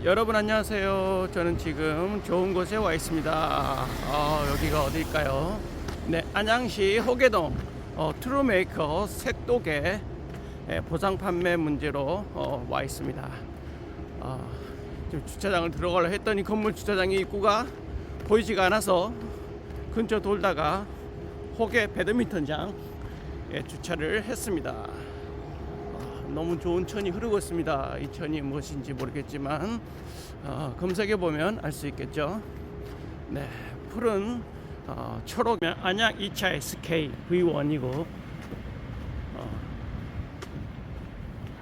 여러분 안녕하세요. 저는 지금 좋은 곳에 와 있습니다. 여기가 어딜까요? 네, 안양시 호계동 트루메이커 색도계 보상 판매 문제로 와 있습니다. 지금 주차장을 들어가려 했더니 건물 주차장의 입구가 보이지가 않아서 근처 돌다가 호계 배드민턴장에 주차를 했습니다. 너무 좋은 천이 흐르고 있습니다. 이 천이 무엇인지 모르겠지만 검색해 보면 알 수 있겠죠. 네, 푸른 초록 안양 2차 SK V1이고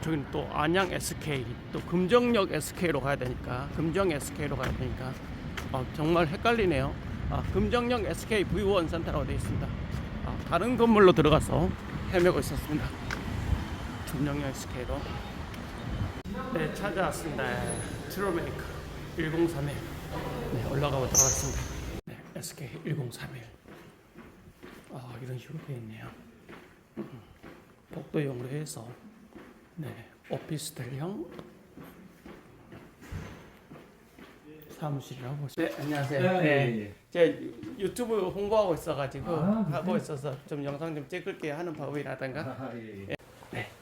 저기는 또 안양 SK, 또 금정역 SK로 가야 되니까 정말 헷갈리네요. 금정역 SK V1 센터라고 되어 있습니다. 다른 건물로 들어가서 헤매고 있었습니다. 금정역 SK로 네, 찾아왔습니다. 트루메이커 1031 네, 올라가고 들어갔습니다. 네, SK 1031 이런 식으로 되어 있네요. 복도형으로 해서 네, 오피스텔형 사무실이라고 보시면. 네, 안녕하세요. 네, 제가 유튜브 홍보하고 있어가지고 하고 있어서 좀 영상 좀 찍을게요 하는 법이라든가.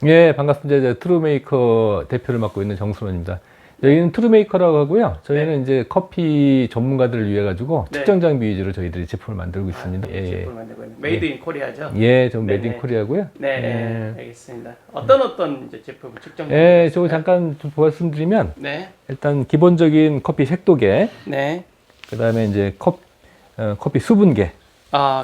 예, 반갑습니다. 이제 트루메이커 대표를 맡고 있는 정순원입니다. 여기는 트루메이커라고 하고요. 저희는 이제 커피 전문가들을 위해 가지고 특정 장비 위주로 저희들이 제품을 만들고 있습니다. 제품을 만들고 있는 메이드 인 코리아죠? 예, 좀 메이드 인 코리아고요. 네, 알겠습니다. 어떤 이제 제품 측정? 예, 저 잠깐 좀 말씀드리면 일단 기본적인 커피 색도계, 그다음에 이제 커피 수분계,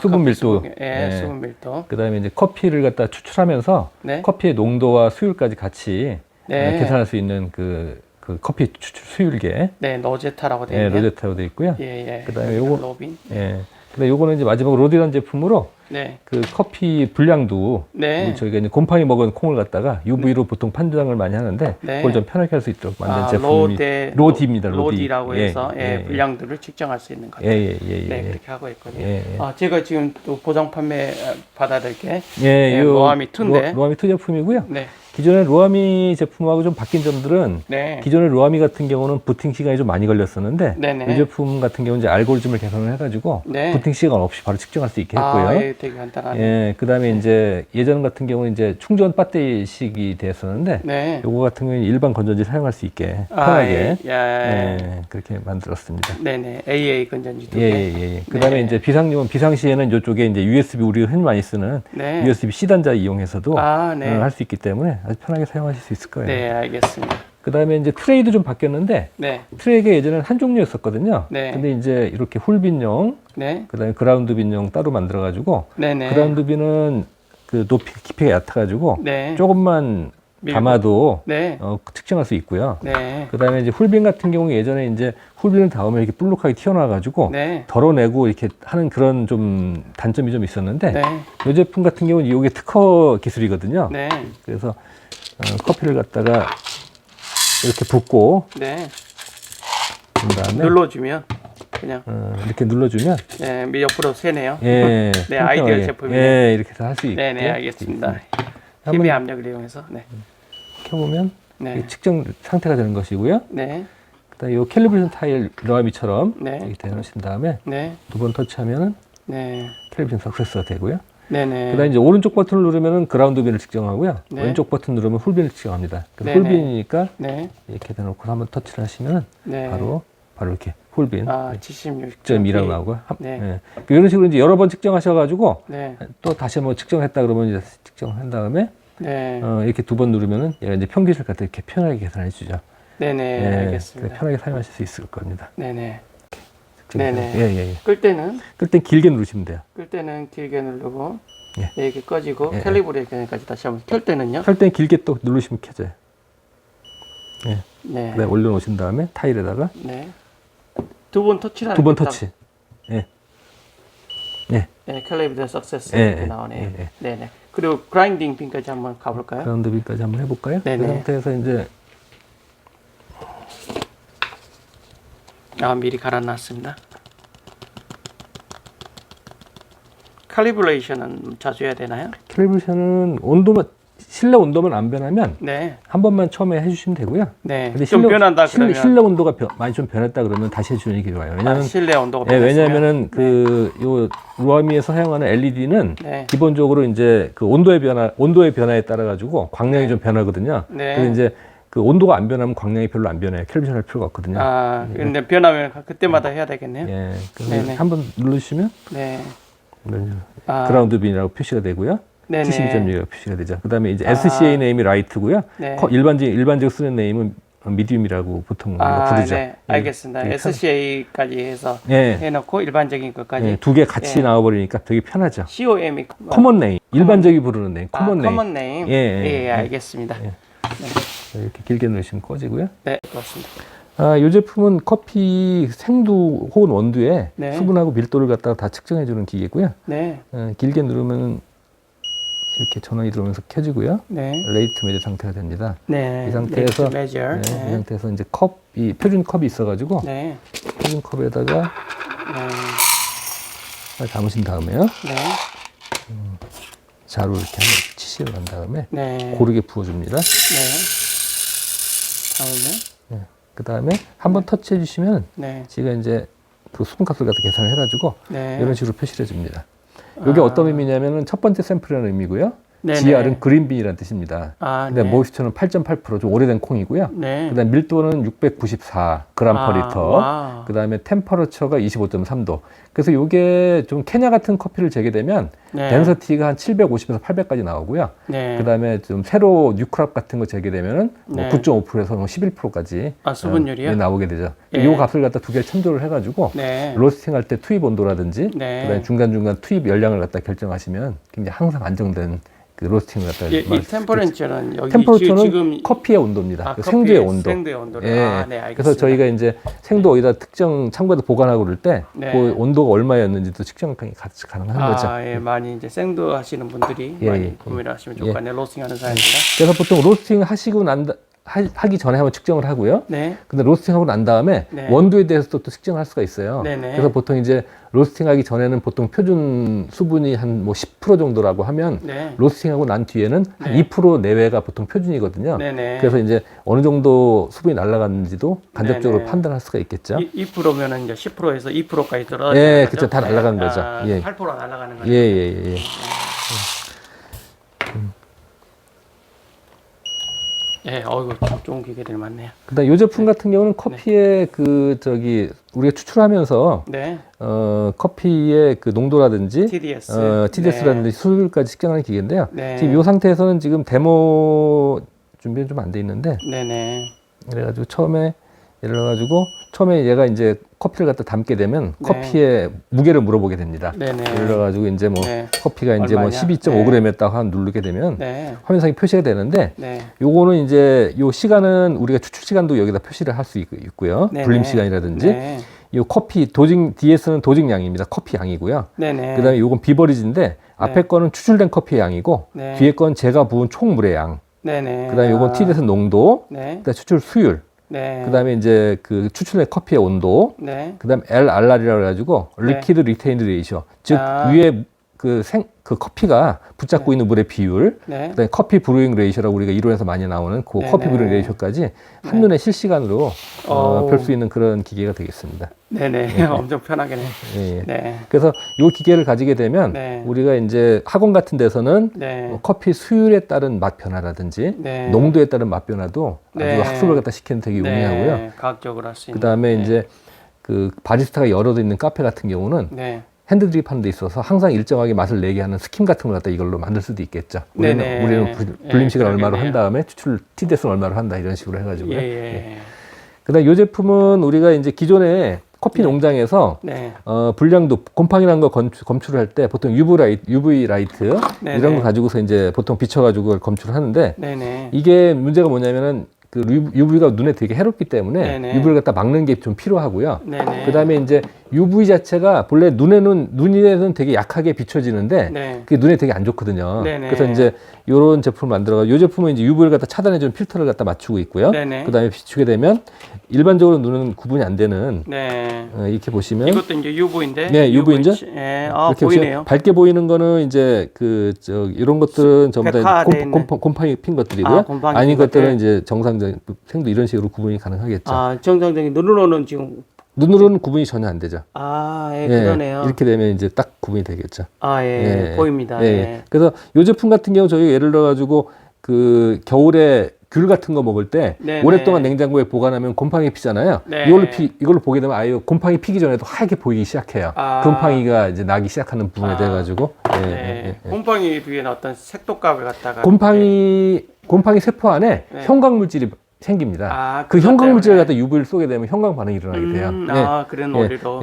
수분 밀도, 수분 밀도. 그다음에 이제 커피를 갖다 추출하면서 커피의 농도와 수율까지 같이 계산할 수 있는 그 커피 추출 수율계. 네, 로제타라고 되어 있네요. 로제타로 되어 있고요. 그다음에 요거, 로빈. 그다음에 요거는 이제 마지막으로 로디란 제품으로 그 커피 분량도 저희가 이제 곰팡이 먹은 콩을 갖다가 UV로 보통 판정을 많이 하는데 그걸 좀 편하게 할 수 있도록 만든 제품이 로디입니다. 로디라고 해서 분량들을 측정할 수 있는 거죠. 네, 그렇게 하고 있거든요. 제가 지금 또 보상 판매 받아들 게 로아미 2인데 로아미 2 제품이고요. 기존의 로아미 제품하고 좀 바뀐 점들은 기존의 로아미 같은 경우는 부팅 시간이 좀 많이 걸렸었는데 이 제품 같은 경우는 이제 알고리즘을 개선을 해가지고 부팅 시간 없이 바로 측정할 수 있게 했고요. 되게 간단하네. 그다음에 이제 예전 같은 경우는 이제 충전 배터리식이 됐었는데 요거 같은 경우는 일반 건전지 사용할 수 있게 편하게 그렇게 만들었습니다. 네네, AA 건전지도. 그다음에 이제 비상용은 비상시에는 이쪽에 이제 USB 우리가 흔히 많이 쓰는 USB C 단자 이용해서도 할 수 있기 때문에 아주 편하게 사용하실 수 있을 거예요. 네, 알겠습니다. 그다음에 이제 트레이도 좀 바뀌었는데 트레이가 예전에는 한 종류였었거든요. 근데 이제 이렇게 홀빈용, 그다음에 그라운드 빈용 따로 만들어 가지고 그라운드 빈은 그 높이 깊이가 얕아가지고 조금만 담아도 측정할 수 있고요. 그다음에 이제 홀빈 같은 경우 예전에 이제 홀빈을 닿으면 이렇게 볼록하게 튀어나와가지고 덜어내고 이렇게 하는 그런 좀 단점이 좀 있었는데 이 제품 같은 경우는 이게 특허 기술이거든요. 그래서 커피를 갖다가 이렇게 붓고 그다음에 눌러주면 그냥 이렇게 눌러주면 옆으로 새네요. 아이디어 제품이네요. 이렇게 해서 할 수 있게. 알겠습니다. 힘의 압력을 이용해서 켜보면 측정 상태가 되는 것이고요. 그다음에 이 캘리브레이션 타일 로아미처럼 이렇게 대놓으신 다음에 두 번 터치하면은 캘리브레이션 석세스가 되고요. 그다음에 이제 오른쪽 버튼을 누르면은 그라운드 빈을 측정하고요. 왼쪽 버튼 누르면 홀빈을 측정합니다. 홀빈이니까 이렇게 대놓고 한번 터치를 하시면 바로 이렇게 홀빈 76.2라고 나오고요. 이런 식으로 이제 여러 번 측정하셔가지고 또 다시 한번 측정했다 그러면 이제 측정한 다음에 이렇게 두 번 누르면은 얘가 이제 평균을 갖다 이렇게 편하게 계산해 주죠. 알겠습니다. 편하게 사용하실 수 있을 겁니다. 끌 때는 길게 누르시면 돼요. 끌 때는 길게 누르고 이렇게 꺼지고 캘리브레이션까지 다시 한번 켤 때는요? 켤 때는 길게 또 누르시면 켜져요. 그다음에 올려놓으신 다음에 타일에다가 두 번 터치를 두 번 터치. 캘리브레이션 석세스 이렇게 나오네요. 그리고 그라인딩 빈까지 한번 가볼까요? 그라운드 빈까지 한번 해볼까요? 그 상태에서 이제 미리 갈아놨습니다. 캘리브레이션은 자주 해야 되나요? 캘리브레이션은 온도만 실내 온도만 안 변하면 네. 한 번만 처음에 해주시면 되고요. 네. 근데 좀 변한다 그러면 실내 온도가 많이 좀 변했다 그러면 다시 해주는 게 좋아요. 왜냐하면 실내 온도가 변했으면 왜냐하면은 요 루아미에서 사용하는 LED는 기본적으로 이제 그 온도의 변화에 따라 가지고 광량이 좀 변하거든요. 그래서 이제 그 온도가 안 변하면 광량이 별로 안 변해요. 캘리브레이션 할 필요가 없거든요. 근데 변하면 그때마다 해야 되겠네요. 예. 그래서 한번 누르시면 그라운드 빈이라고 표시가 되고요. 72.6이라고 표시가 되죠. 그다음에 이제 SCA 네임이 라이트고요. 일반적으로 쓰는 네임은 미디움이라고 보통 부르죠. 네, 알겠습니다. SCA까지 해서 해놓고 일반적인 것까지 두 개 같이 나와버리니까 되게 편하죠. COM이 커먼 네임, 일반적이 부르는 네임, 커먼 네임. 예, 알겠습니다. 이렇게 길게 누르시면 꺼지고요. 네, 그렇습니다. 이 제품은 커피 생두 혹은 원두에 수분하고 밀도를 갖다가 다 측정해주는 기계고요. 길게 누르면 이렇게 전원이 들어오면서 켜지고요. 레이트 메저 상태가 됩니다. 이 상태에서 이 상태에서 이제 이 표준 컵이 있어가지고 표준 컵에다가 담으신 다음에요. 자루 이렇게 한번 치시고 난 다음에 고르게 부어줍니다. 그 다음에 한번 터치해 주시면 제가 이제 그 수분값을 갖다 계산을 해가지고 이런 식으로 표시를 해줍니다. 이게 어떤 의미냐면은 첫 번째 샘플이라는 의미고요. GR은 그린빈이라는 뜻입니다. 근데 모이스처는 8.8% 좀 오래된 콩이고요. 그다음에 밀도는 694g per 리터. 그다음에 템퍼러처가 25.3도. 그래서 이게 좀 케냐 같은 커피를 재게 되면 덴서티가 한 750에서 800까지 나오고요. 그다음에 좀 새로 뉴크랍 같은 거 재게 되면은 9.5%에서 11%까지 수분율이요? 나오게 되죠. 이 값을 갖다 두 개를 참조를 해가지고 로스팅할 때 투입 온도라든지 그다음에 중간중간 투입 열량을 갖다 결정하시면 굉장히 항상 안정된 그 로스팅을 갖다 이 템퍼런처는 여기 지금 커피의 온도입니다. 생두의 온도. 생두의 온도를. 알겠습니다. 그래서 저희가 이제 생두 어디다 특정 창고에다 보관하고 그럴 때 그 온도가 얼마였는지도 측정이 같이 가능한 거죠. 많이 이제 생두 하시는 분들이 많이 구매를 하시면 좋을 것 같네요. 로스팅하는 사람들. 그래서 보통 로스팅 하기 전에 한번 측정을 하고요. 근데 로스팅하고 난 다음에 원두에 대해서 또 측정을 할 수가 있어요. 그래서 보통 이제 로스팅하기 전에는 보통 표준 수분이 한 뭐 10% 정도라고 하면 로스팅하고 난 뒤에는 한 2% 내외가 보통 표준이거든요. 그래서 이제 어느 정도 수분이 날아갔는지도 간접적으로 판단할 수가 있겠죠. 2%면은 이제 10%에서 2%까지 떨어지는 거죠? 그렇죠. 다 날아가는 거죠. 8% 날아가는 거죠. 어이구, 좋은 기계들이 많네요. 그다음 이 제품 같은 경우는 커피의 우리가 추출하면서 커피의 그 농도라든지 TDS라든지 수율까지 측정하는 기계인데요. 지금 이 상태에서는 지금 데모 준비는 좀 안 돼 있는데, 그래가지고 처음에 얘가 이제 커피를 갖다 담게 되면 커피의 무게를 물어보게 됩니다. 그래가지고 이제 뭐 커피가 이제 뭐 12.5g에다가 누르게 되면 화면상에 표시가 되는데, 요거는 이제 요 시간은 우리가 추출 시간도 여기다 표시를 할 수 있고요. 불림 시간이라든지 요 커피 DS는 도직량입니다. 커피 양이고요. 그다음에 요건 비버리지인데 앞에 거는 추출된 커피의 양이고 뒤에 건 제가 부은 총 물의 양. 그다음에 요건 TDS 농도, 그다음에 추출 수율. 그다음에 이제 그 추출된 커피의 온도, 그다음에 LRR이라고 해가지고 리퀴드 리테인드 레이셔, 즉 위에 그 커피가 붙잡고 있는 물의 비율, 그다음에 커피 브루잉 레이셔라고 우리가 이론에서 많이 나오는 그 커피 브루잉 레이셔까지 한눈에 실시간으로 볼 수 있는 그런 기계가 되겠습니다. 엄청 편하겠네. 그래서 이 기계를 가지게 되면 우리가 이제 학원 같은 데서는 커피 수율에 따른 맛 변화라든지 농도에 따른 맛 변화도 아주 학습을 갖다 시키는 되게 용이하고요. 과학적으로 할 수 있는. 그다음에 이제 그 바리스타가 여러 있는 카페 같은 경우는 핸드드립 하는 데 있어서 항상 일정하게 맛을 내게 하는 스킨 같은 걸 갖다 이걸로 만들 수도 있겠죠. 우리는 불림 시간 얼마로 한 다음에 추출 TDS는 얼마로 한다 이런 식으로 해가지고요. 그다음 이 제품은 우리가 이제 기존에 커피 농장에서 불량도 곰팡이라는 거 검출을 할 때 보통 UV 라이트 이런 거 가지고서 이제 보통 비춰가지고 검출을 하는데 이게 문제가 뭐냐면은 그 UV가 눈에 되게 해롭기 때문에 UV를 갖다 막는 게 좀 필요하고요. 그다음에 이제 UV 자체가 본래 눈에는 되게 약하게 비춰지는데 네. 그게 눈에 되게 안 좋거든요. 네네. 그래서 이제 이런 제품을 만들어가 이 제품은 이제 UV를 갖다 차단해주는 필터를 갖다 맞추고 있고요. 네네. 그다음에 비추게 되면 일반적으로 눈은 구분이 안 되는 네. 이렇게 보시면 이것도 이제 UV인데. 네, UV인데. 네. 이렇게 보이네요. 밝게 보이는 거는 이제 이런 것들은 전부 다 곰팡이 핀 것들이고요. 곰팡이 아닌 핀 것들은 것들. 이제 정상적인 생도 이런 식으로 구분이 가능하겠죠. 정상적인 눈으로는 지금 눈으로는 구분이 전혀 안 되죠. 예, 그러네요. 이렇게 되면 이제 딱 구분이 되겠죠. 보입니다. 그래서 이 제품 같은 경우 저희 예를 들어 가지고 그 겨울에 귤 같은 거 먹을 때 오랫동안 냉장고에 보관하면 곰팡이 피잖아요. 네. 이걸로 보게 되면 아예 곰팡이 피기 전에도 하얗게 보이기 시작해요. 곰팡이가 이제 나기 시작하는 부분에 돼 가지고. 곰팡이 뒤에는 어떤 색도값을 갖다가 곰팡이 세포 안에 형광물질이 생깁니다. 그 형광물질을 갖다 UV를 쏘게 되면 형광 반응이 일어나게 돼요. 그런 원리로.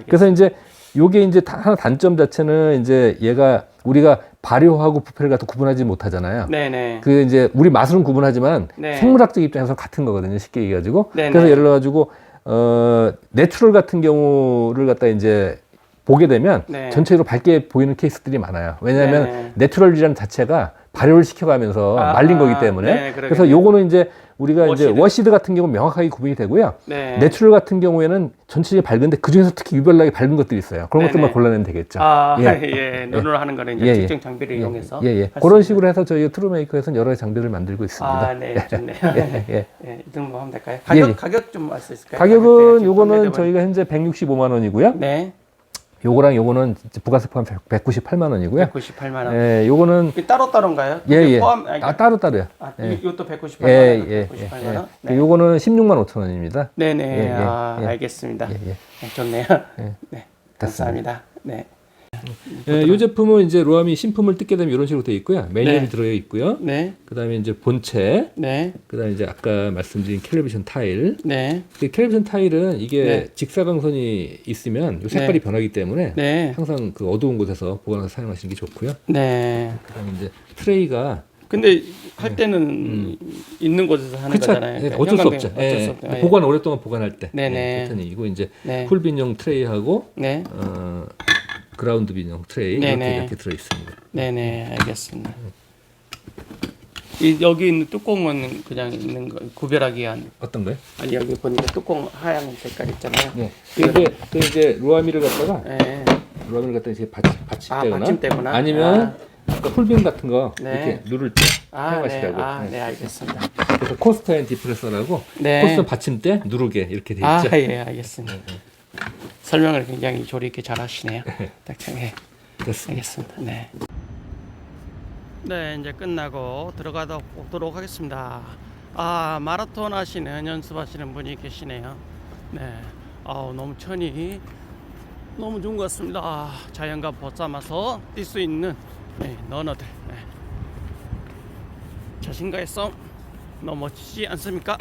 그래서 이제 요게 이제 하나 단점 자체는 이제 얘가 우리가 발효하고 부패를 갖다 구분하지 못하잖아요. 네네. 그 이제 우리 맛으로는 구분하지만 생물학적 입장에서 같은 거거든요. 쉽게 얘기해가지고. 그래서 예를 들어가지고 내추럴 같은 경우를 갖다 이제 보게 되면 전체적으로 밝게 보이는 케이스들이 많아요. 왜냐하면 내추럴이라는 자체가 발효를 시켜가면서 말린 거기 때문에. 그래서 요거는 이제 우리가 이제 워시드 같은 경우는 명확하게 구분이 되고요. 내추럴 같은 경우에는 전체적으로 밝은데 그 중에서 특히 유별나게 밝은 것들이 있어요. 그런 것들만 골라내면 되겠죠. 눈으로 하는 거는 이제 특정 장비를 이용해서. 그런 식으로 해서 저희 트루메이커에서는 여러 가지 장비를 만들고 있습니다. 좋네요. 이 정도 하면 될까요? 가격 좀 알 수 있을까요? 가격은 요거는 저희가 현재 165만 원이고요. 네. 요거랑 요거는 부가세 포함 198만 원이고요. 198만 원. 요거는 따로따로인가요? 포함, 따로따로요. 이것도 198만 원. 198만 원. 요거는 16만 5천 원입니다. 네네. 알겠습니다. 좋네요. 네. 감사합니다. 네. 이 제품은 이제 로아미 신품을 뜯게 되면 이런 식으로 되어 있고요. 매뉴얼이 들어 있고요. 그다음에 이제 본체. 그다음에 이제 아까 말씀드린 캘리브레이션 타일. 캘리브레이션 타일은 이게 직사광선이 있으면 요 색깔이 변하기 때문에 항상 그 어두운 곳에서 보관해서 사용하시는 게 좋고요. 그다음에 이제 트레이가 근데 할 때는 있는 곳에서 하는 거잖아요. 어쩔 수 없죠. 오랫동안 보관할 때. 이거 이제 쿨빈용 트레이하고 그라운드 빈용 트레이 이렇게 들어 있습니다. 네네, 알겠습니다. 여기 있는 뚜껑은 그냥 있는 거 구별하기 위한 어떤 거요? 아니 여기 보니까 뚜껑 하얀 색깔 있잖아요. 이제 로아미를 갖다가 이제 받침대거나 아니면 쿨빈 같은 거 이렇게 누를 때 사용하시라고. 알겠습니다. 그래서 코스터 앤 디프레서라고 코스터 받침대 누르게 이렇게 돼 있죠. 알겠습니다. 설명을 굉장히 조리 있게 잘 하시네요. 딱창에. 알겠습니다. 네, 이제 끝나고 들어가도록 하겠습니다. 마라톤 연습하시는 분이 계시네요. 너무 천이 너무 좋은 것 같습니다. 자연과 벗삼아서 뛸 수 있는 러너들. 자신과의 싸움 너무 멋지지 않습니까?